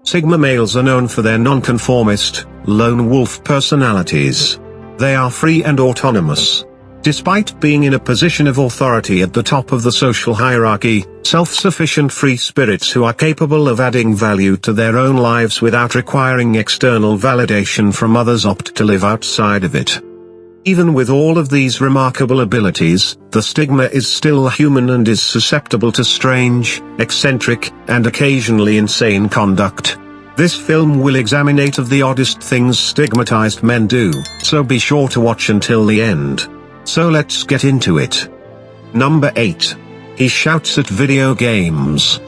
Sigma males are known for their nonconformist, lone wolf personalities. They are free and autonomous. Despite being in a position of authority at the top of the social hierarchy, self-sufficient free spirits who are capable of adding value to their own lives without requiring external validation from others opt to live outside of it. Even with all of these remarkable abilities, the Sigma is still human and is susceptible to strange, eccentric, and occasionally insane conduct. This film will examine 8 of the oddest things stigmatized men do, so be sure to watch until the end. So let's get into it. Number 8. He shouts at video games.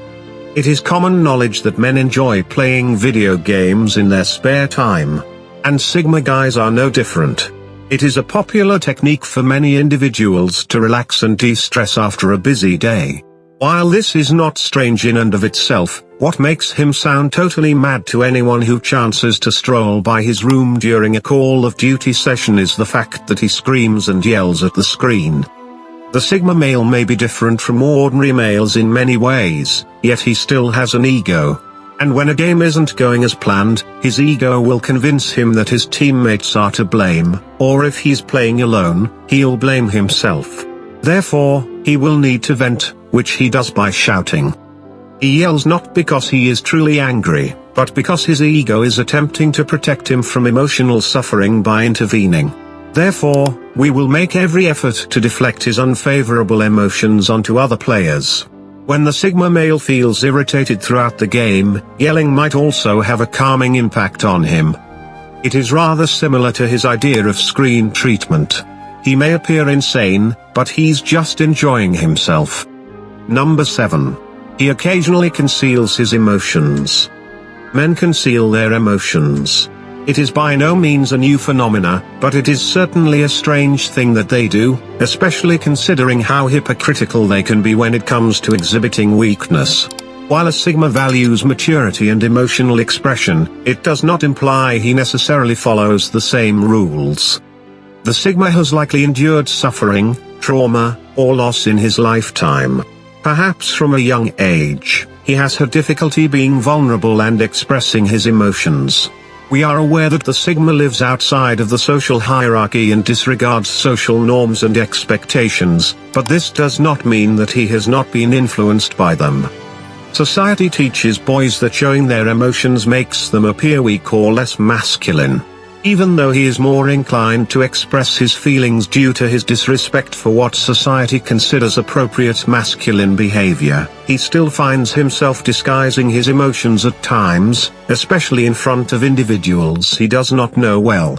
It is common knowledge that men enjoy playing video games in their spare time. And Sigma guys are no different. It is a popular technique for many individuals to relax and de-stress after a busy day. While this is not strange in and of itself, what makes him sound totally mad to anyone who chances to stroll by his room during a Call of Duty session is the fact that he screams and yells at the screen. The Sigma male may be different from ordinary males in many ways, yet he still has an ego. And when a game isn't going as planned, his ego will convince him that his teammates are to blame, or if he's playing alone, he'll blame himself. Therefore, he will need to vent, which he does by shouting. He yells not because he is truly angry, but because his ego is attempting to protect him from emotional suffering by intervening. Therefore, we will make every effort to deflect his unfavorable emotions onto other players. When the Sigma male feels irritated throughout the game, yelling might also have a calming impact on him. It is rather similar to his idea of screen treatment. He may appear insane, but he's just enjoying himself. Number 7. He occasionally conceals his emotions. Men conceal their emotions. It is by no means a new phenomena, but it is certainly a strange thing that they do, especially considering how hypocritical they can be when it comes to exhibiting weakness. While a Sigma values maturity and emotional expression, it does not imply he necessarily follows the same rules. The Sigma has likely endured suffering, trauma, or loss in his lifetime. Perhaps from a young age, he has had difficulty being vulnerable and expressing his emotions. We are aware that the Sigma lives outside of the social hierarchy and disregards social norms and expectations, but this does not mean that he has not been influenced by them. Society teaches boys that showing their emotions makes them appear weak or less masculine. Even though he is more inclined to express his feelings due to his disrespect for what society considers appropriate masculine behavior, he still finds himself disguising his emotions at times, especially in front of individuals he does not know well.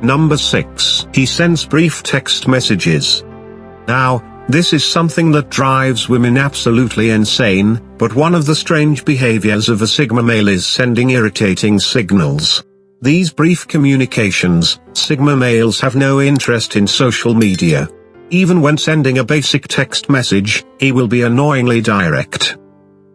Number 6. He sends brief text messages. Now, this is something that drives women absolutely insane, but one of the strange behaviors of a Sigma male is sending irritating signals. These brief communications, Sigma males have no interest in social media. Even when sending a basic text message, he will be annoyingly direct.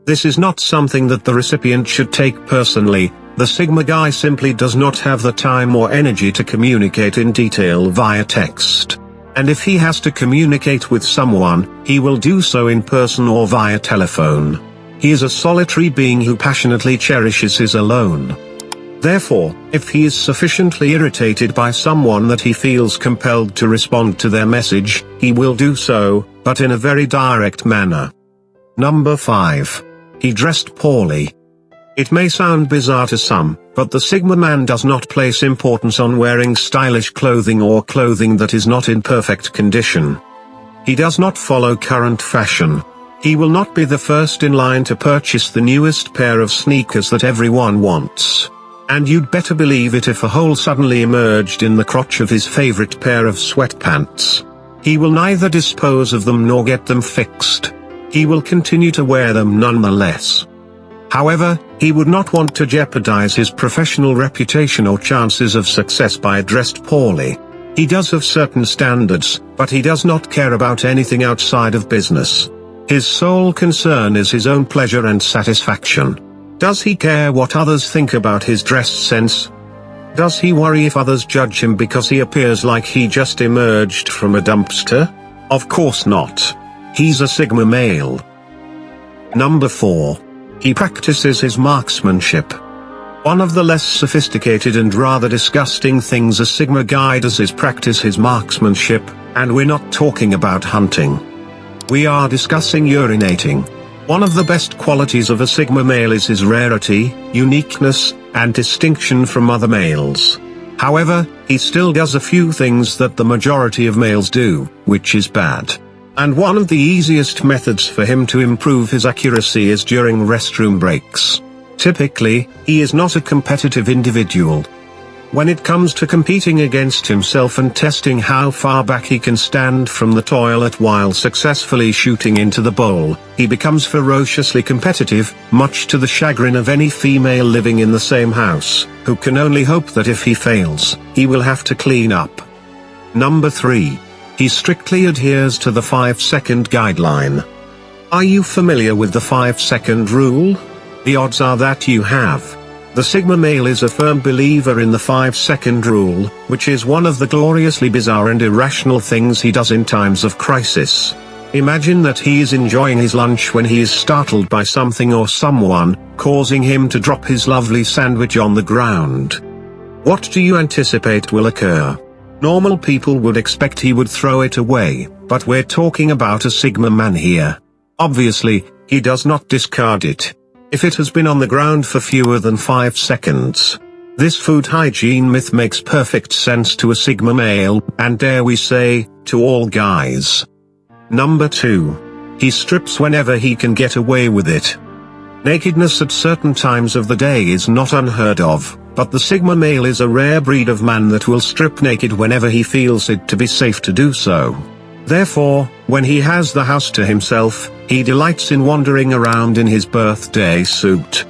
This is not something that the recipient should take personally. The Sigma guy simply does not have the time or energy to communicate in detail via text. And if he has to communicate with someone, he will do so in person or via telephone. He is a solitary being who passionately cherishes his alone. Therefore, if he is sufficiently irritated by someone that he feels compelled to respond to their message, he will do so, but in a very direct manner. Number 5. He dressed poorly. It may sound bizarre to some, but the Sigma man does not place importance on wearing stylish clothing or clothing that is not in perfect condition. He does not follow current fashion. He will not be the first in line to purchase the newest pair of sneakers that everyone wants. And you'd better believe it if a hole suddenly emerged in the crotch of his favorite pair of sweatpants. He will neither dispose of them nor get them fixed. He will continue to wear them nonetheless. However, he would not want to jeopardize his professional reputation or chances of success by dressed poorly. He does have certain standards, but he does not care about anything outside of business. His sole concern is his own pleasure and satisfaction. Does he care what others think about his dress sense? Does he worry if others judge him because he appears like he just emerged from a dumpster? Of course not. He's a Sigma male. Number 4. He practices his marksmanship. One of the less sophisticated and rather disgusting things a Sigma guy does is practice his marksmanship, and we're not talking about hunting. We are discussing urinating. One of the best qualities of a Sigma male is his rarity, uniqueness, and distinction from other males. However, he still does a few things that the majority of males do, which is bad. And one of the easiest methods for him to improve his accuracy is during restroom breaks. Typically, he is not a competitive individual. When it comes to competing against himself and testing how far back he can stand from the toilet while successfully shooting into the bowl, he becomes ferociously competitive, much to the chagrin of any female living in the same house, who can only hope that if he fails, he will have to clean up. Number 3. He strictly adheres to the 5-second guideline. Are you familiar with the 5-second rule? The odds are that you have. The Sigma male is a firm believer in the 5-second rule, which is one of the gloriously bizarre and irrational things he does in times of crisis. Imagine that he is enjoying his lunch when he is startled by something or someone, causing him to drop his lovely sandwich on the ground. What do you anticipate will occur? Normal people would expect he would throw it away, but we're talking about a Sigma man here. Obviously, he does not discard it. If it has been on the ground for fewer than 5 seconds. This food hygiene myth makes perfect sense to a Sigma male, and dare we say, to all guys. Number 2. He strips whenever he can get away with it. Nakedness at certain times of the day is not unheard of, but the Sigma male is a rare breed of man that will strip naked whenever he feels it to be safe to do so. Therefore, when he has the house to himself, he delights in wandering around in his birthday suit.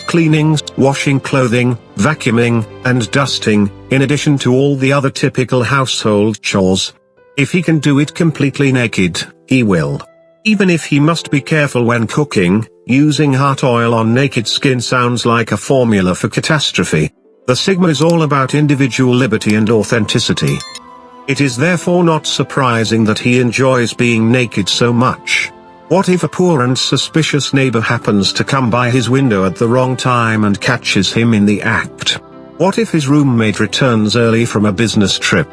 Cleaning, washing clothing, vacuuming, and dusting, in addition to all the other typical household chores. If he can do it completely naked, he will. Even if he must be careful when cooking, using hot oil on naked skin sounds like a formula for catastrophe. The Sigma is all about individual liberty and authenticity. It is therefore not surprising that he enjoys being naked so much. What if a poor and suspicious neighbor happens to come by his window at the wrong time and catches him in the act? What if his roommate returns early from a business trip?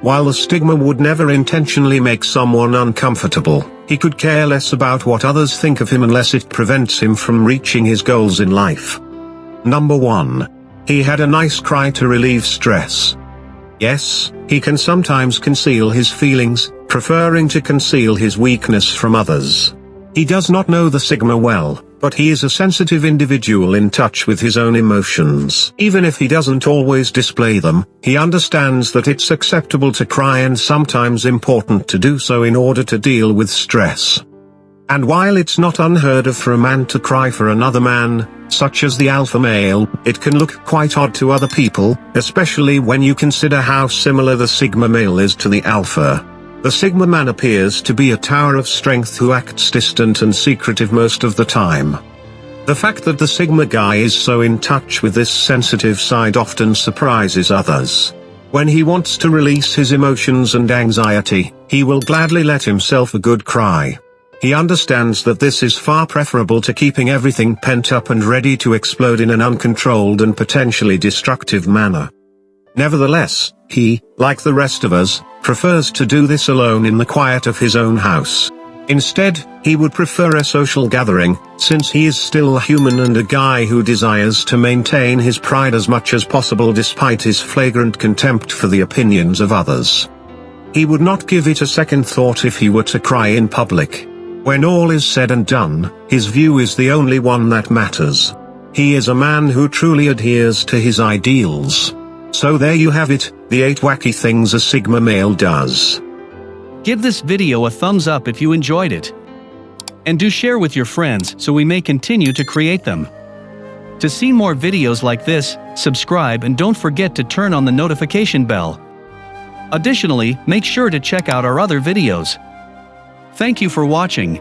While the Sigma would never intentionally make someone uncomfortable, he could care less about what others think of him unless it prevents him from reaching his goals in life. Number 1. He had a nice cry to relieve stress. Yes, he can sometimes conceal his feelings, preferring to conceal his weakness from others. He does not know the Sigma well, but he is a sensitive individual in touch with his own emotions. Even if he doesn't always display them, he understands that it's acceptable to cry and sometimes important to do so in order to deal with stress. And while it's not unheard of for a man to cry for another man, such as the alpha male, it can look quite odd to other people, especially when you consider how similar the Sigma male is to the alpha. The Sigma man appears to be a tower of strength who acts distant and secretive most of the time. The fact that the Sigma guy is so in touch with this sensitive side often surprises others. When he wants to release his emotions and anxiety, he will gladly let himself a good cry. He understands that this is far preferable to keeping everything pent up and ready to explode in an uncontrolled and potentially destructive manner. Nevertheless, he, like the rest of us, prefers to do this alone in the quiet of his own house. Instead, he would prefer a social gathering, since he is still human and a guy who desires to maintain his pride as much as possible despite his flagrant contempt for the opinions of others. He would not give it a second thought if he were to cry in public. When all is said and done, his view is the only one that matters. He is a man who truly adheres to his ideals. So there you have it, the 8 wacky things a Sigma male does. Give this video a thumbs up if you enjoyed it. And do share with your friends so we may continue to create them. To see more videos like this, subscribe and don't forget to turn on the notification bell. Additionally, make sure to check out our other videos. Thank you for watching.